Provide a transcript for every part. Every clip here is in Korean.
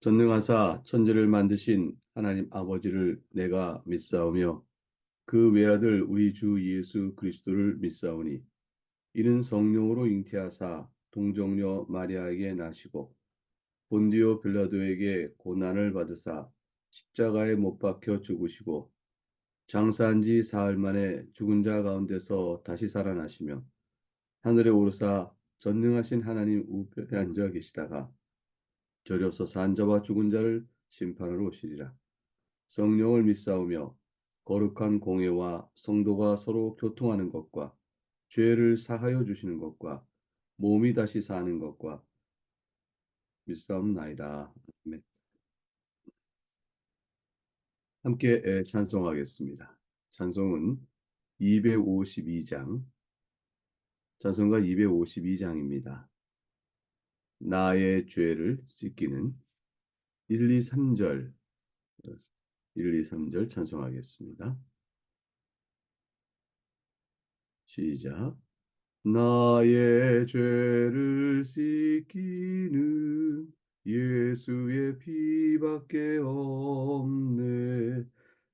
전능하사 천지를 만드신 하나님 아버지를 내가 믿사오며 그 외아들 우리 주 예수 그리스도를 믿사오니 이는 성령으로 잉태하사 동정녀 마리아에게 나시고 본디오 빌라도에게 고난을 받으사 십자가에 못 박혀 죽으시고 장사한 지 사흘 만에 죽은 자 가운데서 다시 살아나시며 하늘에 오르사 전능하신 하나님 우편에 앉아 계시다가 저려서 산 자와 죽은 자를 심판하러 오시리라. 성령을 믿사오며 거룩한 공예와 성도가 서로 교통하는 것과 죄를 사하여 주시는 것과 몸이 다시 사는 것과 믿사옵나이다. 아멘. 함께 찬송하겠습니다. 찬송은 252장, 찬송가 252장입니다. 나의 죄를 씻기는 1, 2, 3절, 1, 2, 3절 찬송하겠습니다. 시작. 나의 죄를 씻기는 예수의 피밖에 없네.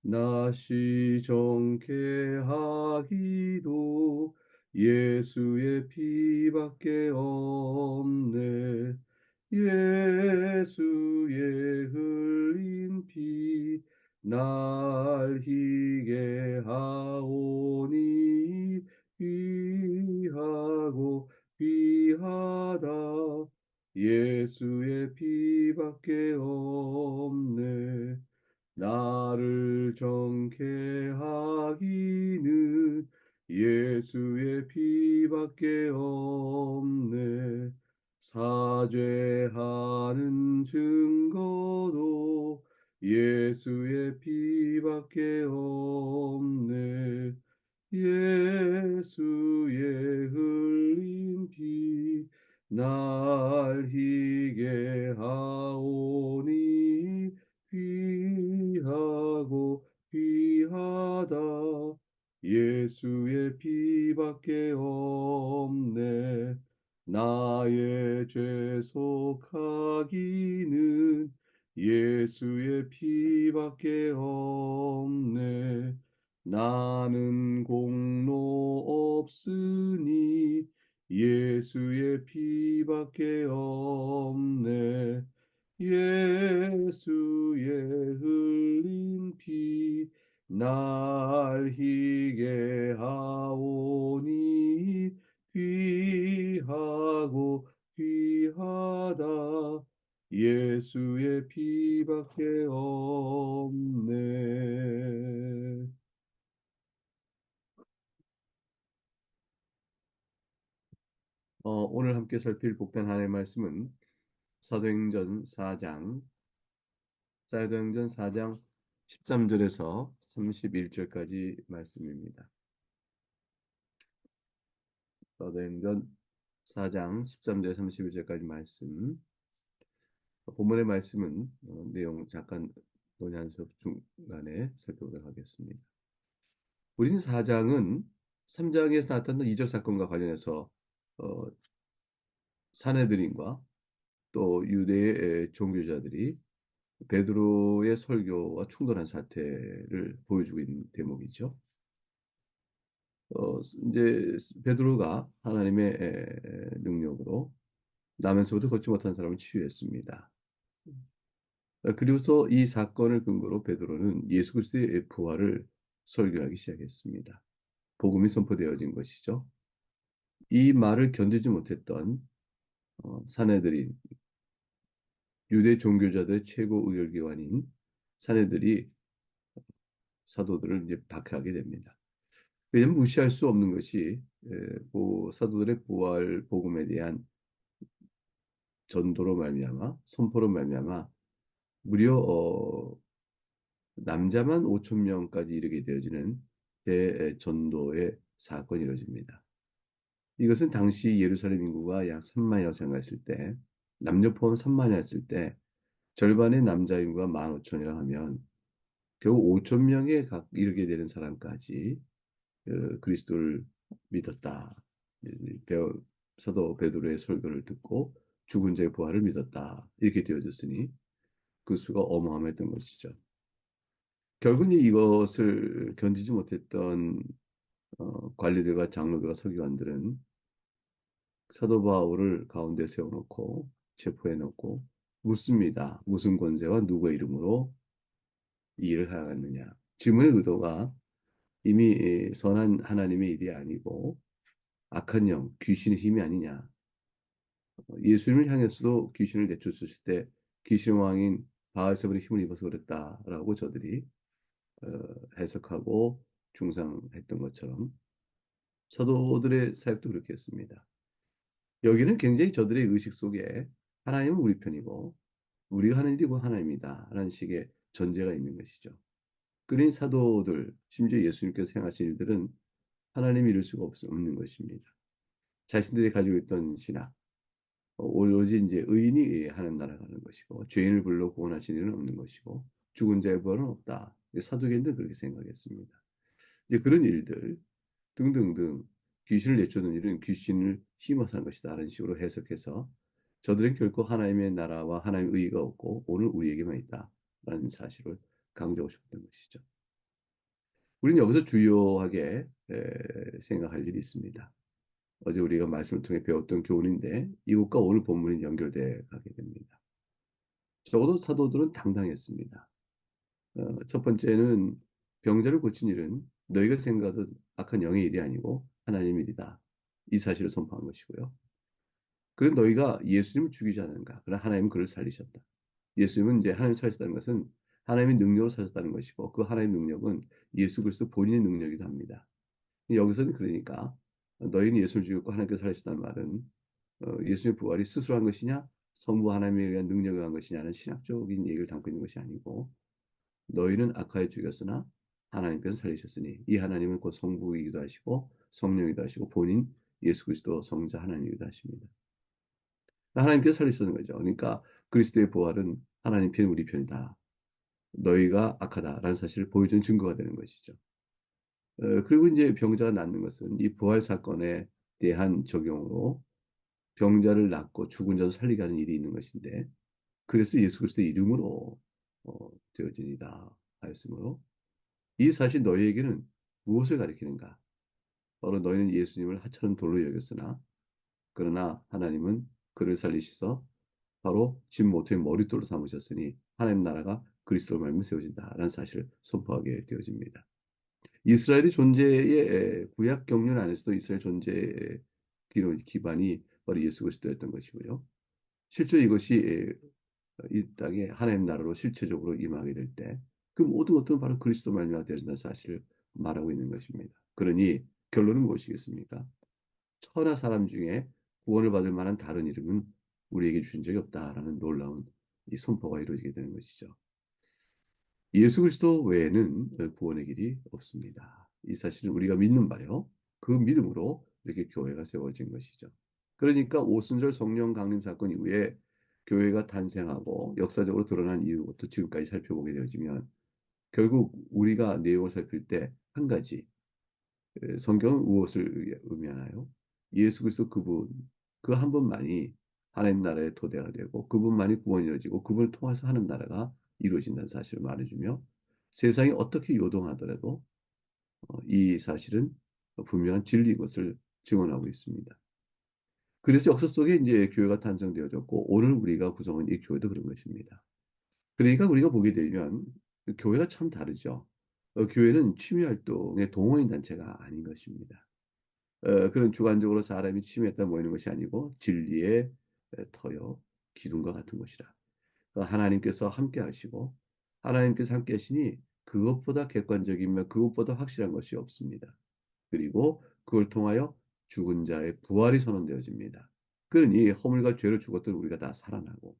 나시 정케 하기도 예수의 피밖에 없네. 예수의 흘린 피 날 희게 하오니 귀하고 귀하다. 예수의 피밖에 없네. 나를 정케 하기는 예수의 피밖에 없네. 사죄하는 증거도 예수의 피밖에 없네. 예수의 흘린 피 날 희게 하오니 귀하고 귀하다. 예수의 피밖에 없네. 나의 죄 속하기는 예수의 피밖에 없네. 나는 공로 없으니 예수의 피밖에 없네. 예수의 흘린 피 날 희게 하오니 귀하고 귀하다. 예수의 피밖에 없네. 오늘 함께 살필 복된 하나님의 말씀은 사도행전 4장, 사도행전 4장 13절에서 31절까지 말씀입니다. 사도행전 4장 13절 31절까지 말씀. 본문의 말씀은 내용 잠깐 논의한 중간에 살펴보도록 하겠습니다. 우리는 4장은 3장에서 나타난 이적 사건과 관련해서 어, 사내들인과 또 유대의 종교자들이 베드로의 설교와 충돌한 사태를 보여주고 있는 대목이죠. 이제 베드로가 하나님의 능력으로 나면서부터 걷지 못한 사람을 치유했습니다. 그리고서 이 사건을 근거로 베드로는 예수 그리스도의 부활을 설교하기 시작했습니다. 복음이 선포되어진 것이죠. 이 말을 견디지 못했던 사내들인 유대 종교자들의 최고 의결기관인 사내들이 사도들을 이제 박해하게 됩니다. 왜냐하면 무시할 수 없는 것이 사도들의 부활 복음에 대한 전도로 말미암아 선포로 말미암아 무려 남자만 5천 명까지 이르게 되어지는 대전도의 사건이 이루어집니다. 이것은 당시 예루살렘 인구가 약 3만이라고 생각했을 때 남녀 포함 3만이었을 때 절반의 남자 인구가 15,000이라 하면 겨우 5천 명에 이르게 되는 사람까지 그리스도를 믿었다. 사도 베드로의 설교를 듣고 죽은 자의 부활을 믿었다. 이렇게 되어졌으니 그 수가 어마어마했던 것이죠. 결국은 이것을 견디지 못했던 관리들과 장로들과 서기관들은 사도 바울을 가운데 세워놓고 체포해 놓고 묻습니다. 무슨 권세와 누구의 이름으로 이 일을 하였느냐. 질문의 의도가 이미 선한 하나님의 일이 아니고 악한 영, 귀신의 힘이 아니냐. 예수님을 향해서도 귀신을 내쫓으실 때 귀신 왕인 바알세불의 힘을 입어서 그랬다라고 저들이 어, 해석하고 중상했던 것처럼 사도들의 사역도 그렇게 했습니다. 여기는 굉장히 저들의 의식 속에 하나님은 우리 편이고 우리가 하는 일이 고 하나님이다 라는 식의 전제가 있는 것이죠. 그러니 사도들, 심지어 예수님께서 행하신 일들은 하나님이 이룰 수가 없는 것입니다. 자신들이 가지고 있던 신학, 오로지 이제 의인이 하는 나라가는 것이고 죄인을 불러 구원하시는 일은 없는 것이고 죽은 자의 부활은 없다. 사두개인들 그렇게 생각했습니다. 이제 그런 일들 등등등 귀신을 내쫓는 일은 귀신을 힘어서 하는 것이다. 라는 식으로 해석해서 저들은 결코 하나님의 나라와 하나님의 의가 없고 오늘 우리에게만 있다. 라는 사실을 강조하고 싶었던 것이죠. 우리는 여기서 주요하게 생각할 일이 있습니다. 어제 우리가 말씀을 통해 배웠던 교훈인데 이것과 오늘 본문이 연결돼 가게 됩니다. 적어도 사도들은 당당했습니다. 첫 번째는 병자를 고친 일은 너희가 생각하던 악한 영의 일이 아니고 하나님의 일이다. 이 사실을 선포한 것이고요. 그런 너희가 예수님을 죽이지 않은가. 그러나 하나님은 그를 살리셨다. 예수님은 이제 하나님 살리셨다는 것은 하나님의 능력으로 사셨다는 것이고 그 하나님의 능력은 예수 그리스도 본인의 능력이기도 합니다. 여기서는 그러니까 너희는 예수를 죽였고 하나님께서 살리셨다는 말은 예수님의 부활이 스스로 한 것이냐 성부 하나님에 의한 능력에 의한 것이냐는 신학적인 얘기를 담고 있는 것이 아니고 너희는 악하에 죽였으나 하나님께서 살리셨으니 이 하나님은 곧 성부이기도 하시고 성령이기도 하시고 본인 예수 그리스도 성자 하나님이기도 하십니다. 하나님께서 살리셨는 거죠. 그러니까 그리스도의 부활은 하나님 편 우리 편이다. 너희가 악하다라는 사실을 보여주는 증거가 되는 것이죠. 그리고 이제 병자가 낫는 것은 이 부활 사건에 대한 적용으로 병자를 낫고 죽은 자도 살리게 하는 일이 있는 것인데 그래서 예수 그리스도의 이름으로 되어지니다 하였으므로 이 사실 너희에게는 무엇을 가리키는가? 바로 너희는 예수님을 하찮은 돌로 여겼으나 그러나 하나님은 그를 살리셔서 바로 진 모퉁이 머릿돌로 삼으셨으니 하나님 나라가 그리스도로 말미암아 세워진다라는 사실을 선포하게 되어집니다. 이스라엘의 존재의 구약 경륜 안에서도 이스라엘 존재의 기반이 바로 예수 그리스도였던 것이고요. 실제 이것이 이 땅에 하나님 나라로 실체적으로 임하게 될 때 그 모든 것들은 바로 그리스도 말미암아 되어진다는 사실을 말하고 있는 것입니다. 그러니 결론은 무엇이겠습니까? 천하 사람 중에 구원을 받을 만한 다른 이름은 우리에게 주신 적이 없다라는 놀라운 이 선포가 이루어지게 되는 것이죠. 예수 그리스도 외에는 구원의 길이 없습니다. 이 사실은 우리가 믿는 바요. 그 믿음으로 이렇게 교회가 세워진 것이죠. 그러니까 오순절 성령 강림 사건 이후에 교회가 탄생하고 역사적으로 드러난 이유부터 지금까지 살펴보게 되어지면 결국 우리가 내용을 살필 때 한 가지 성경은 무엇을 의미하나요? 예수 그리스도 그분 그 한 분만이 하나님 나라의 토대가 되고 그분만이 구원이 이루어지고 그분을 통해서 하는 나라가 이루어진다는 사실을 말해주며 세상이 어떻게 요동하더라도 이 사실은 분명한 진리인 것을 증언하고 있습니다. 그래서 역사 속에 이제 교회가 탄생되어졌고 오늘 우리가 구성한 이 교회도 그런 것입니다. 그러니까 우리가 보게 되면 교회가 참 다르죠. 교회는 취미 활동의 동호인 단체가 아닌 것입니다. 그런 주관적으로 사람이 취미에 따라 모이는 것이 아니고 진리의 터여 기둥과 같은 것이라. 하나님께서 함께 하시고 하나님께서 함께 하시니 그것보다 객관적이며 그것보다 확실한 것이 없습니다. 그리고 그걸 통하여 죽은 자의 부활이 선언되어집니다. 그러니 허물과 죄로 죽었던 우리가 다 살아나고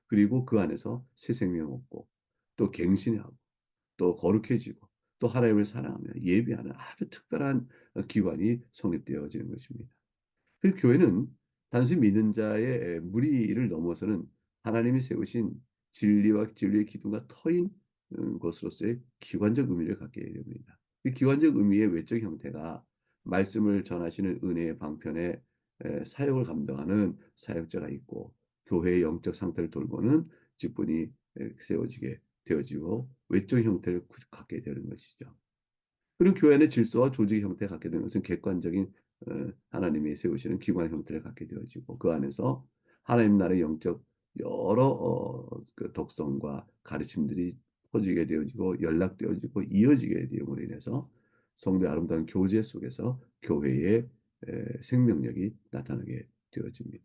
그리고 그 안에서 새 생명 얻고 또 갱신하고 또 거룩해지고 또 하나님을 사랑하며 예배하는 아주 특별한 기관이 성립되어지는 것입니다. 그 교회는 단순히 믿는 자의 무리를 넘어서는 하나님이 세우신 진리와 진리의 기둥과 터인 것으로서의 기관적 의미를 갖게 됩니다. 그 기관적 의미의 외적 형태가 말씀을 전하시는 은혜의 방편에 사역을 감당하는 사역자가 있고 교회의 영적 상태를 돌보는 직분이 세워지게 되어지고 외적 형태를 갖게 되는 것이죠. 그리고 교회 의 질서와 조직 형태를 갖게 되는 것은 객관적인 하나님이 세우시는 기관 형태를 갖게 되어지고 그 안에서 하나님 나라의 영적 여러 그 덕성과 가르침들이 퍼지게 되어지고 연락되어지고 이어지게 되므로 인해서 성도의 아름다운 교제 속에서 교회의 생명력이 나타나게 되어집니다.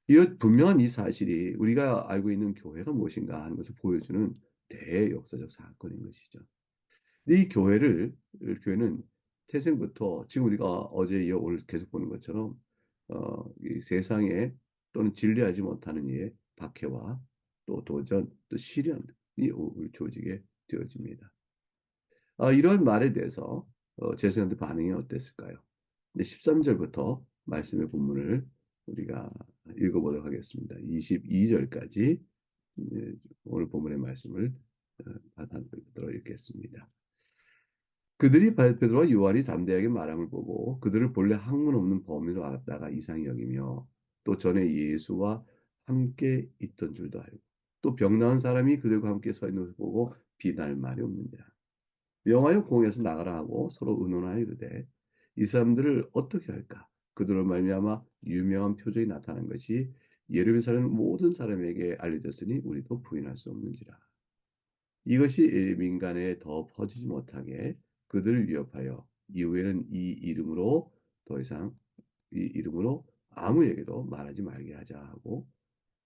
이 분명한 이 사실이 우리가 알고 있는 교회가 무엇인가 하는 것을 보여주는 대역사적 사건인 것이죠. 이 교회는 태생부터 지금 우리가 어제 이어 오늘 계속 보는 것처럼 이 세상에 또는 진리하지 못하는 이의 박해와 또 도전 또 시련이 주어지게 되어집니다. 이런 말에 대해서 제사장들 반응이 어땠을까요? 13절부터 말씀의 본문을 우리가 읽어보도록 하겠습니다. 22절까지 오늘 본문의 말씀을 받아들어 읽겠습니다. 그들이 베드로와 요한이 담대하게 말함을 보고 그들을 본래 학문 없는 범인으로 알았다가 이상히 여기며 또 전에 예수와 함께 있던 줄도 알고 또 병 나은 사람이 그들과 함께 서 있는 것을 보고 비난할 말이 없느니라. 명하여 공에서 나가라 하고 서로 의논하여 이르되 이 사람들을 어떻게 할까? 그들로 말미암아 유명한 표적이 나타난 것이 예루살렘 사는 모든 사람에게 알려졌으니 우리도 부인할 수 없는지라. 이것이 민간에 더 퍼지지 못하게 그들을 위협하여 이후에는 더 이상 이 이름으로 아무에게도 말하지 말게 하자 하고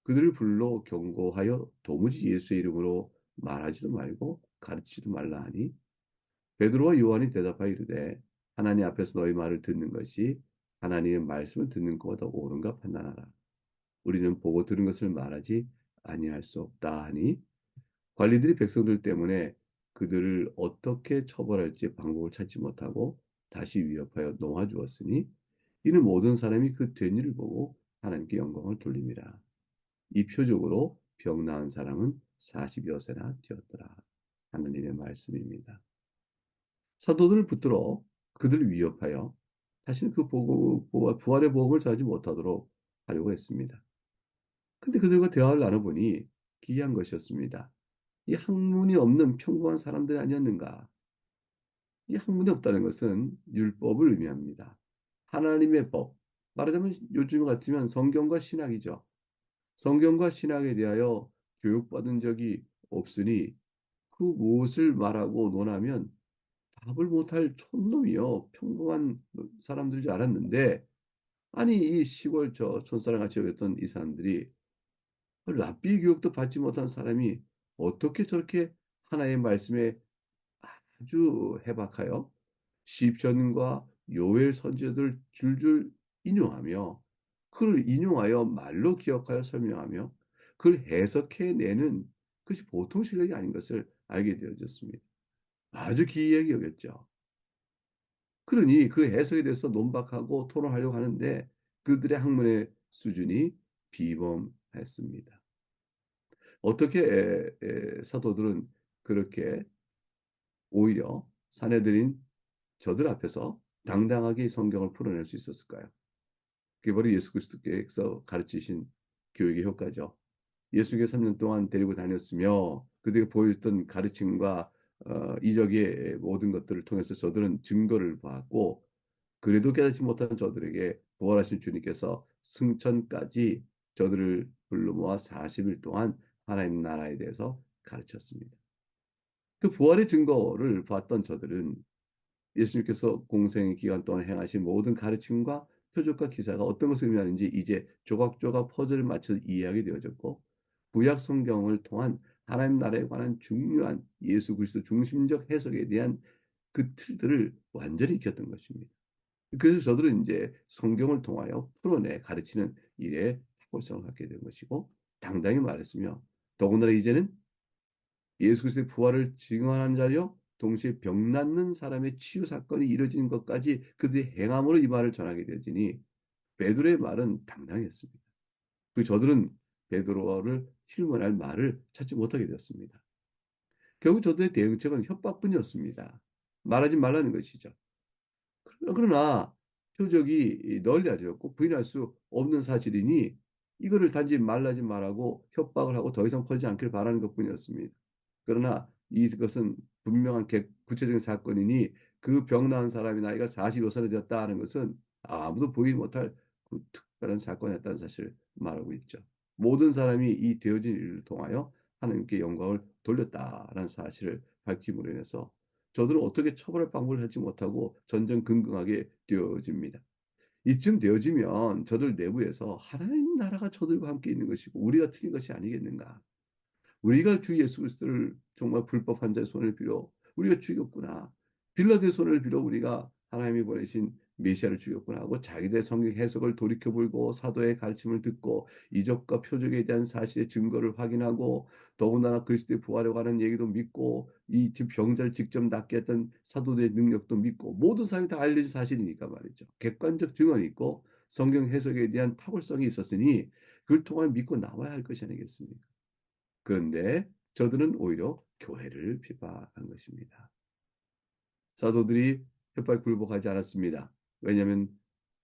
그들을 불러 경고하여 도무지 예수의 이름으로 말하지도 말고 가르치지도 말라 하니 베드로와 요한이 대답하여 이르되 하나님 앞에서 너희 말을 듣는 것이 하나님의 말씀을 듣는 것보다 옳은가 판단하라. 우리는 보고 들은 것을 말하지 아니할 수 없다 하니 관리들이 백성들 때문에 그들을 어떻게 처벌할지 방법을 찾지 못하고 다시 위협하여 놓아주었으니 이는 모든 사람이 그 된 일을 보고 하나님께 영광을 돌림이라. 이 표적으로 병 나은 사람은 40여 세나 되었더라. 하느님의 말씀입니다. 사도들을 붙들어 그들을 위협하여 다시는 그 부활의 복음을 전하지 못하도록 하려고 했습니다. 근데 그들과 대화를 나눠보니 기이한 것이었습니다. 이 학문이 없는 평범한 사람들이 아니었는가? 이 학문이 없다는 것은 율법을 의미합니다. 하나님의 법, 말하자면 요즘 같으면 성경과 신학이죠. 성경과 신학에 대하여 교육받은 적이 없으니 그 무엇을 말하고 논하면 답을 못할 촌놈이요. 평범한 사람들인 줄 알았는데 아니 이 시골 촌사람 같이 여겼던 이 사람들이 랍비 교육도 받지 못한 사람이 어떻게 저렇게 하나의 말씀에 아주 해박하여 시편과 요엘 선지자들 줄줄 인용하며 그를 인용하여 말로 기억하여 설명하며 그를 해석해내는 것이 보통 실력이 아닌 것을 알게 되어졌습니다. 아주 기이하게 여겼죠. 그러니 그 해석에 대해서 논박하고 토론하려고 하는데 그들의 학문의 수준이 비범했습니다. 어떻게 사도들은 그렇게 오히려 사내들인 저들 앞에서 당당하게 성경을 풀어낼 수 있었을까요? 그게 바로 예수 그리스도께서 가르치신 교육의 효과죠. 예수께서 3년 동안 데리고 다녔으며 그들이 보여줬던 가르침과 이적의 모든 것들을 통해서 저들은 증거를 받고 그래도 깨닫지 못한 저들에게 부활하신 주님께서 승천까지 저들을 불러 모아 40일 동안 하나님 나라에 대해서 가르쳤습니다. 그 부활의 증거를 봤던 저들은 예수님께서 공생 기간 동안 행하신 모든 가르침과 표적과 기사가 어떤 것을 의미하는지 이제 조각조각 퍼즐을 맞춰서 이해하게 되어졌고 구약 성경을 통한 하나님 나라에 관한 중요한 예수 그리스도 중심적 해석에 대한 그 틀들을 완전히 익혔던 것입니다. 그래서 저들은 이제 성경을 통하여 풀어내 가르치는 일에 탁월성을 갖게 된 것이고 당당히 말했으며 더군다나 이제는 예수 그리스도의 부활을 증언하는 자여 동시에 병 낫는 사람의 치유 사건이 이뤄진 것까지 그들의 행함으로 이 말을 전하게 되어지니 베드로의 말은 당당했습니다. 그 저들은 베드로를 실문할 말을 찾지 못하게 되었습니다. 결국 저들의 대응책은 협박뿐이었습니다. 말하지 말라는 것이죠. 그러나 표적이 널리 알려졌고 부인할 수 없는 사실이니 이거를 단지 말라지 말하고 협박을 하고 더 이상 퍼지지 않기를 바라는 것뿐이었습니다. 그러나 이것은 분명한 구체적인 사건이니 그 병 나은 사람이 나이가 45살이 되었다 하는 것은 아무도 보이지 못할 그 특별한 사건이었다는 사실을 말하고 있죠. 모든 사람이 이 되어진 일을 통하여 하나님께 영광을 돌렸다라는 사실을 밝힘으로 인해서 저들은 어떻게 처벌할 방법을 하지 못하고 전전긍긍하게 되어집니다. 이쯤 되어지면 저들 내부에서 하나님 나라가 저들과 함께 있는 것이고 우리가 틀린 것이 아니겠는가. 우리가 주 예수 그리스도를 정말 불법한 자의 손을 빌어 우리가 죽였구나. 빌라도의 손을 빌어 우리가 하나님이 보내신 메시아를 죽였구나 하고 자기들의 성경 해석을 돌이켜보고 사도의 가르침을 듣고 이적과 표적에 대한 사실의 증거를 확인하고 더군다나 그리스도의 부활에 관한 얘기도 믿고 이 병자를 직접 낫게 했던 사도들의 능력도 믿고 모든 사람이 다 알려진 사실이니까 말이죠. 객관적 증언이 있고 성경 해석에 대한 탁월성이 있었으니 그걸 통해 믿고 나와야 할 것이 아니겠습니까? 그런데 저들은 오히려 교회를 비판한 것입니다. 사도들이 혓바닥 굴복하지 않았습니다. 왜냐하면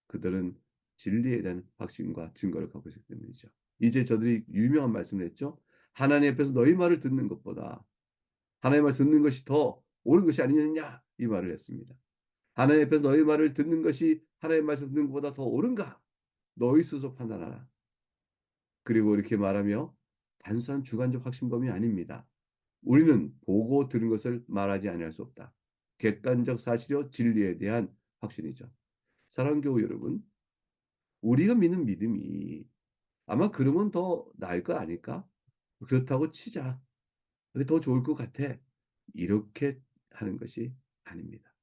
그들은 진리에 대한 확신과 증거를 갖고 있기 때문이죠. 이제 저들이 유명한 말씀을 했죠. 하나님 앞에서 너희 말을 듣는 것보다 하나님의 말 듣는 것이 더 옳은 것이 아니느냐 이 말을 했습니다. 하나님 앞에서 너희 말을 듣는 것이 하나님의 말씀 듣는 것보다 더 옳은가? 너희 스스로 판단하라. 그리고 이렇게 말하며 단순한 주관적 확신범이 아닙니다. 우리는 보고 들은 것을 말하지 아니할 수 없다. 객관적 사실이요 진리에 대한 확신이죠. 사랑하는 교우 여러분, 우리가 믿는 믿음이 아마 그러면 더 나을 거 아닐까? 그렇다고 치자. 그게 더 좋을 것 같아. 이렇게 하는 것이 아닙니다.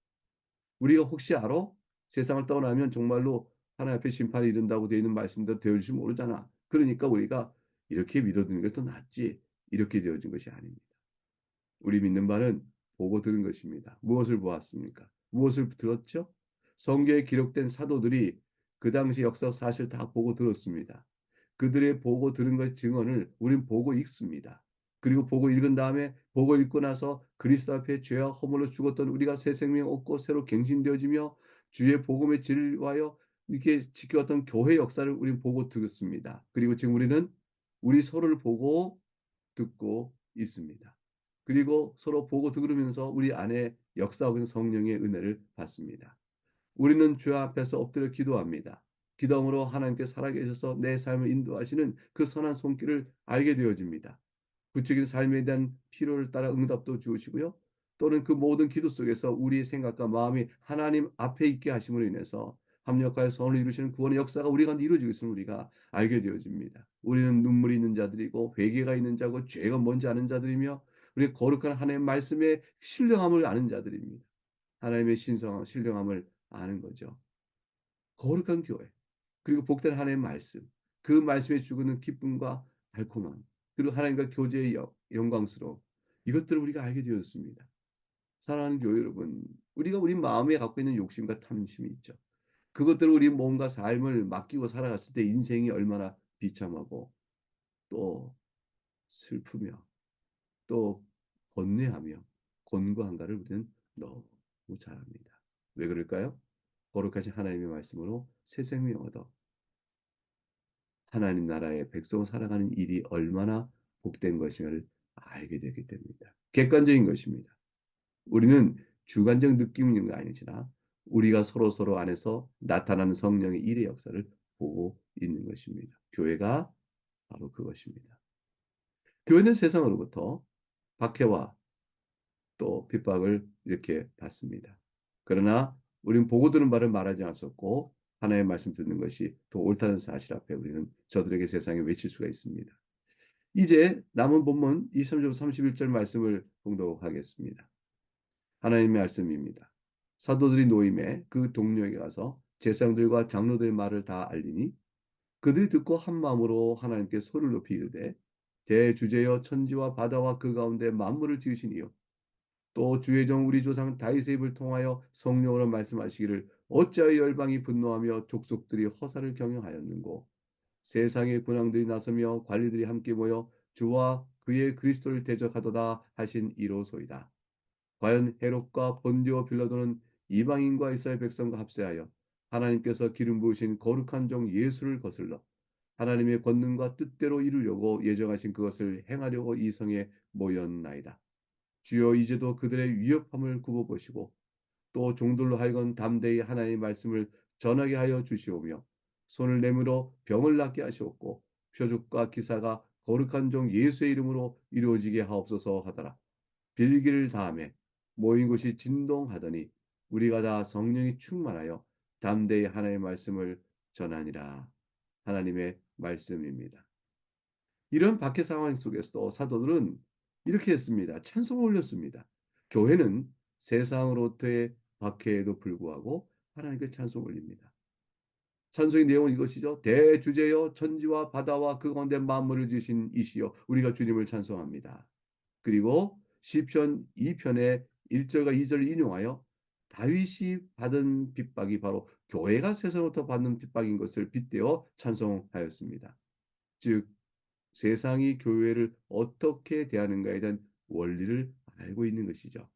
우리가 혹시 알아? 세상을 떠나면 정말로 하나님 앞에 심판이 이른다고 되어 있는 말씀대로 되어질지 모르잖아. 그러니까 우리가 이렇게 믿어두는 게 더 낫지. 이렇게 되어진 것이 아닙니다. 우리 믿는 바는 보고 들은 것입니다. 무엇을 보았습니까? 무엇을 들었죠? 성경에 기록된 사도들이 그 당시 역사 사실 다 보고 들었습니다. 그들의 보고 들은 것 증언을 우린 보고 읽습니다. 그리고 보고 읽은 다음에 보고 읽고 나서 그리스도 앞에 죄와 허물로 죽었던 우리가 새 생명 얻고 새로 갱신되어지며 주의 복음에 진리하여 이렇게 지켜왔던 교회 역사를 우린 보고 들었습니다. 그리고 지금 우리는 우리 서로를 보고 듣고 있습니다. 그리고 서로 보고 들으면서 우리 안에 역사하고 있는 성령의 은혜를 받습니다. 우리는 주 앞에서 엎드려 기도합니다. 기도함으로 하나님께 살아계셔서 내 삶을 인도하시는 그 선한 손길을 알게 되어집니다. 구체적인 삶에 대한 필요를 따라 응답도 주시고요. 또는 그 모든 기도 속에서 우리의 생각과 마음이 하나님 앞에 있게 하심으로 인해서 합력하여 선을 이루시는 구원의 역사가 우리 가운데 이루어지고 있음을 우리가 알게 되어집니다. 우리는 눈물이 있는 자들이고 회개가 있는 자고 죄가 뭔지 아는 자들이며 우리 거룩한 하나님의 말씀의 신령함을 아는 자들입니다. 하나님의 신령함을 아는 거죠. 거룩한 교회. 그리고 복된 하나님의 말씀. 그 말씀에 주고는 기쁨과 달콤함. 그리고 하나님과 교제의 영광스러움. 이것들을 우리가 알게 되었습니다. 사랑하는 교회 여러분, 우리가 우리 마음에 갖고 있는 욕심과 탐심이 있죠. 그것들을 우리 몸과 삶을 맡기고 살아갔을 때 인생이 얼마나 비참하고 또 슬프며 또 번뇌하며 곤고한가를 우리는 너무 잘 압니다. 왜 그럴까요? 거룩하신 하나님의 말씀으로 새 생명 얻어 하나님 나라의 백성을 살아가는 일이 얼마나 복된 것인가를 알게 되기 때문입니다. 객관적인 것입니다. 우리는 주관적 느낌이 있는 거 아니지나 우리가 서로 안에서 나타나는 성령의 일의 역사를 보고 있는 것입니다. 교회가 바로 그것입니다. 교회는 세상으로부터 박해와 또 핍박을 이렇게 받습니다. 그러나 우리는 보고 들은 바를 말하지 않았었고 하나님의 말씀 듣는 것이 더 옳다는 사실 앞에 우리는 저들에게 세상에 외칠 수가 있습니다. 이제 남은 본문 23절 31절 말씀을 봉독하겠습니다. 하나님의 말씀입니다. 사도들이 노임에 그 동료에게 가서 제사장들과 장로들의 말을 다 알리니 그들이 듣고 한 마음으로 하나님께 소리를 높이 이르되 대주제여 천지와 바다와 그 가운데 만물을 지으시니요 또 주의 종 우리 조상 다윗의 입을 통하여 성령으로 말씀하시기를 어찌하여 열방이 분노하며 족속들이 허사를 경영하였는고 세상의 군왕들이 나서며 관리들이 함께 모여 주와 그의 그리스도를 대적하도다 하신 이로소이다. 과연 헤롯과 본디오 빌라도는 이방인과 이스라엘 백성과 합세하여 하나님께서 기름 부으신 거룩한 종 예수를 거슬러 하나님의 권능과 뜻대로 이루려고 예정하신 그것을 행하려고 이 성에 모였나이다. 주여 이제도 그들의 위협함을 굽어보시고 또 종들로 하여금 담대히 하나님의 말씀을 전하게 하여 주시오며 손을 내밀어 병을 낫게 하시옵고 표적과 기사가 거룩한 종 예수의 이름으로 이루어지게 하옵소서 하더라. 빌기를 다음에 모인 곳이 진동하더니 우리가 다 성령이 충만하여 담대히 하나님의 말씀을 전하니라. 하나님의 말씀입니다. 이런 박해 상황 속에서도 사도들은 이렇게 했습니다. 찬송을 올렸습니다. 교회는 세상으로부터의 박해에도 불구하고 하나님께 찬송 올립니다. 찬송의 내용은 이것이죠. 대주제여 천지와 바다와 그 가운데 만물을 지으신 이시여 우리가 주님을 찬송합니다. 그리고 시편 2편의 1절과 2절을 인용하여 다윗이 받은 핍박이 바로 교회가 세상으로부터 받는 핍박인 것을 빗대어 찬송하였습니다. 즉 세상이 교회를 어떻게 대하는가에 대한 원리를 알고 있는 것이죠.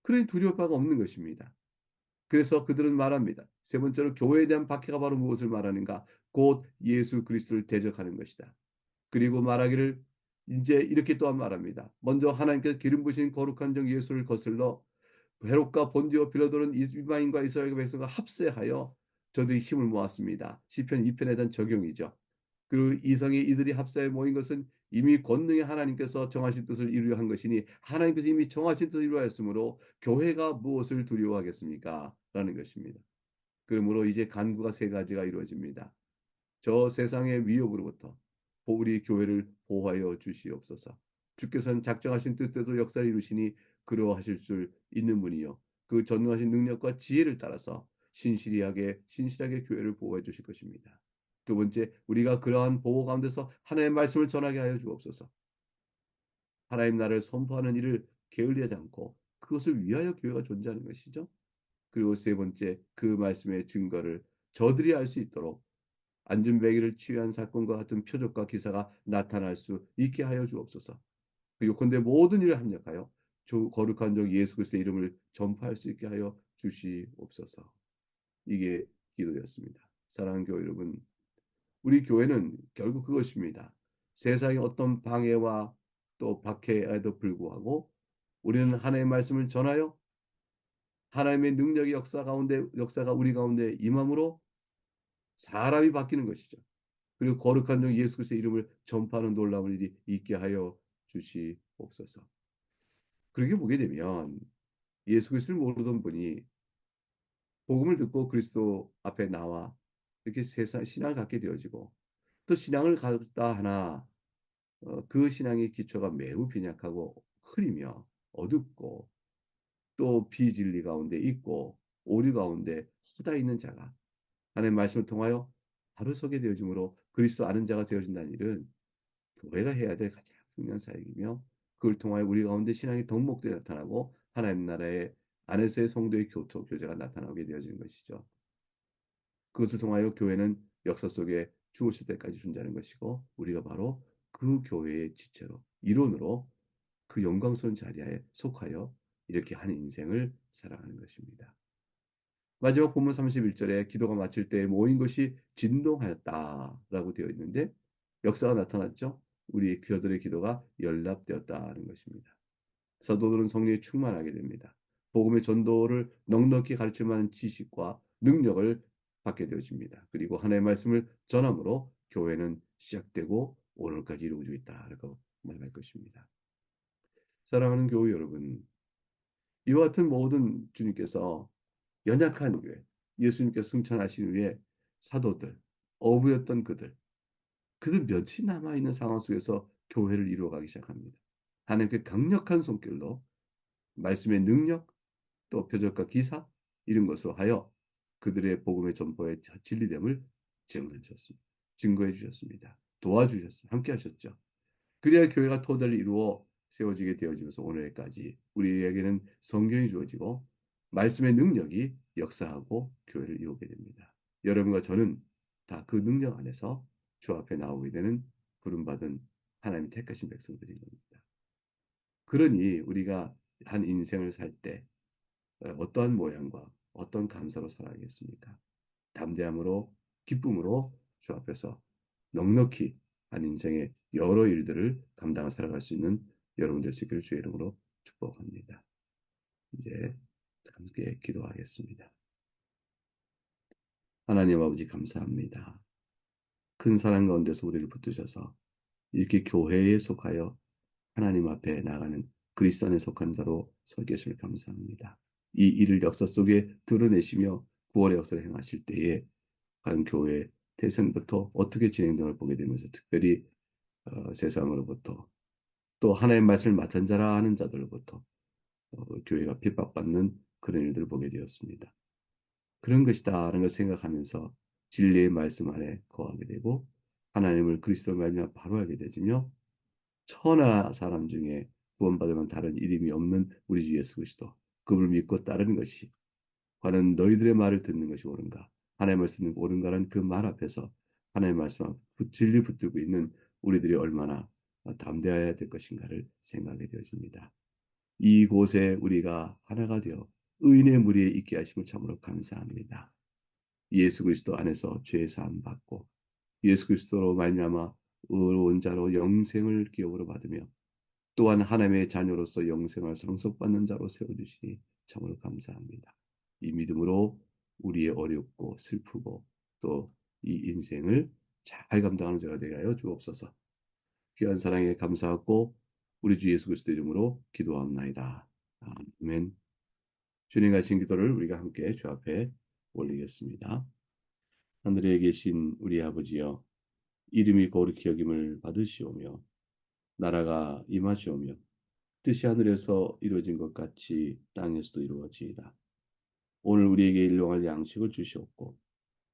그러니 두려울 바가 없는 것입니다. 그래서 그들은 말합니다. 세 번째로 교회에 대한 박해가 바로 무엇을 말하는가? 곧 예수 그리스도를 대적하는 것이다. 그리고 말하기를 이제 이렇게 또한 말합니다. 먼저 하나님께서 기름 부으신 거룩한 종 예수를 거슬러 헤롯과 본디오 빌라도는 이방인과 이스라엘 백성과 합세하여 저들이 힘을 모았습니다. 시편 2편에 대한 적용이죠. 그 이성이 이들이 합사에 모인 것은 이미 권능의 하나님께서 정하신 뜻을 이루려 한 것이니 하나님께서 이미 정하신 뜻을 이루었으므로 교회가 무엇을 두려워하겠습니까? 라는 것입니다. 그러므로 이제 간구가 세 가지가 이루어집니다. 저 세상의 위협으로부터 우리 교회를 보호하여 주시옵소서. 주께서는 작정하신 뜻대로 역사를 이루시니 그러하실 줄 있는 분이요. 그 전능하신 능력과 지혜를 따라서 신실하게 교회를 보호해 주실 것입니다. 두 번째, 우리가 그러한 보호 가운데서 하나님의 말씀을 전하게 하여 주옵소서. 하나님 나라를 선포하는 일을 게을리하지 않고 그것을 위하여 교회가 존재하는 것이죠. 그리고 세 번째, 그 말씀의 증거를 저들이 알 수 있도록 안전벨기를 취한 사건과 같은 표적과 기사가 나타날 수 있게 하여 주옵소서. 요컨대 모든 일을 합력하여 주 거룩한 종 예수 그리스도의 이름을 전파할 수 있게 하여 주시옵소서. 이게 기도였습니다. 사랑하는 교회 여러분, 우리 교회는 결국 그것입니다. 세상의 어떤 방해와 또 박해에도 불구하고 우리는 하나님의 말씀을 전하여 하나님의 능력의 역사가 우리 가운데 임함으로 사람이 바뀌는 것이죠. 그리고 거룩한 종 예수 그리스도의 이름을 전파하는 놀라운 일이 있게 하여 주시옵소서. 그렇게 보게 되면 예수 그리스도를 모르던 분이 복음을 듣고 그리스도 앞에 나와 이렇게 세상 신앙을 갖게 되어지고 또 신앙을 갖다 하나 그 신앙의 기초가 매우 빈약하고 흐리며 어둡고 또 비진리 가운데 있고 오류 가운데 허다 있는 자가 하나님의 말씀을 통하여 바로 서게 되어짐으로 그리스도 아는 자가 되어진다는 일은 교회가 해야 될 가장 중요한 사역이며 그걸 통하여 우리 가운데 신앙의 덕목들이 나타나고 하나님 나라의 안에서의 성도의 교제가 나타나게 되어지는 것이죠. 그것을 통하여 교회는 역사 속에 죽으실 때까지 존재하는 것이고 우리가 바로 그 교회의 지체로 일원으로 그 영광스러운 자리에 속하여 이렇게 한 인생을 살아가는 것입니다. 마지막 본문 31절에 기도가 마칠 때 모인 것이 진동하였다라고 되어 있는데 역사가 나타났죠. 우리 그들의 기도가 연락되었다는 것입니다. 사도들은 성령에 충만하게 됩니다. 복음의 전도를 넉넉히 가르칠 만한 지식과 능력을 받게 되어집니다. 그리고 하나님의 말씀을 전함으로 교회는 시작되고 오늘까지 이루어지고 있다라고 말할 것입니다. 사랑하는 교회 여러분, 이와 같은 모든 주님께서 연약한 교회, 예수님께서 승천하신 후에 사도들, 어부였던 그들 몇이 남아있는 상황 속에서 교회를 이루어가기 시작합니다. 하나님께 강력한 손길로 말씀의 능력, 또 표적과 기사 이런 것으로 하여 그들의 복음의 전포의 진리됨을 증거해 주셨습니다. 도와주셨습니다. 함께 하셨죠. 그래야 교회가 토대를 이루어 세워지게 되어지면서 오늘까지 우리에게는 성경이 주어지고 말씀의 능력이 역사하고 교회를 이루게 됩니다. 여러분과 저는 다 그 능력 안에서 주 앞에 나오게 되는 부름받은 하나님 택하신 백성들인 겁니다. 그러니 우리가 한 인생을 살 때 어떠한 모양과 어떤 감사로 살아야겠습니까? 담대함으로 기쁨으로 주 앞에서 넉넉히 한 인생의 여러 일들을 감당해 살아갈 수 있는 여러분 될 수 있기를 주의 이름으로 축복합니다. 이제 함께 기도하겠습니다. 하나님 아버지 감사합니다. 큰 사랑 가운데서 우리를 붙드셔서 이렇게 교회에 속하여 하나님 앞에 나가는 그리스도 안에 속한 자로 서 계심을 감사합니다. 이 일을 역사 속에 드러내시며 구원의 역사를 행하실 때에 과연 교회 태생부터 어떻게 진행됨을 보게 되면서 특별히 세상으로부터 또 하나님의 말씀을 맡은 자라 하는 자들로부터 교회가 핍박받는 그런 일들을 보게 되었습니다. 그런 것이다라는 걸 생각하면서 진리의 말씀 안에 거하게 되고 하나님을 그리스도 말미암아 바로 알게 되지며 천하 사람 중에 구원받을 만한 다른 이름이 없는 우리 주 예수 그리스도 그분을 믿고 따르는 것이 과연 너희들의 말을 듣는 것이 옳은가 하나님의 말씀 듣는 게 옳은가라는 그 말 앞에서 하나님의 말씀 앞 진리 붙들고 있는 우리들이 얼마나 담대해야 될 것인가를 생각하게 되어집니다. 이곳에 우리가 하나가 되어 의인의 무리에 있게 하심을 참으로 감사합니다. 예수 그리스도 안에서 죄 사함 받고 예수 그리스도로 말미암아 의로운 자로 영생을 기업으로 받으며 또한 하나님의 자녀로서 영생을 상속받는 자로 세워주시니 참으로 감사합니다. 이 믿음으로 우리의 어렵고 슬프고 또 이 인생을 잘 감당하는 자가 되게 하여 주옵소서. 귀한 사랑에 감사하고 우리 주 예수 그리스도 이름으로 기도합나이다. 아멘. 주님 가신 기도를 우리가 함께 주 앞에 올리겠습니다. 하늘에 계신 우리 아버지여 이름이 거룩히 여김을 받으시오며 나라가 임하시오며 뜻이 하늘에서 이루어진 것 같이 땅에서도 이루어지이다. 오늘 우리에게 일용할 양식을 주시옵고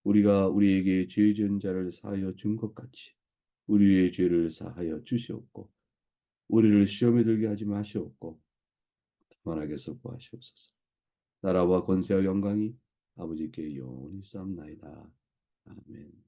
우리가 우리에게 죄 지은 자를 사하여 준 것 같이 우리의 죄를 사하여 주시옵고 우리를 시험에 들게 하지 마시옵고 다만 악에서 구하시옵소서. 나라와 권세와 영광이 아버지께 영원히 쌓옵나이다. 아멘.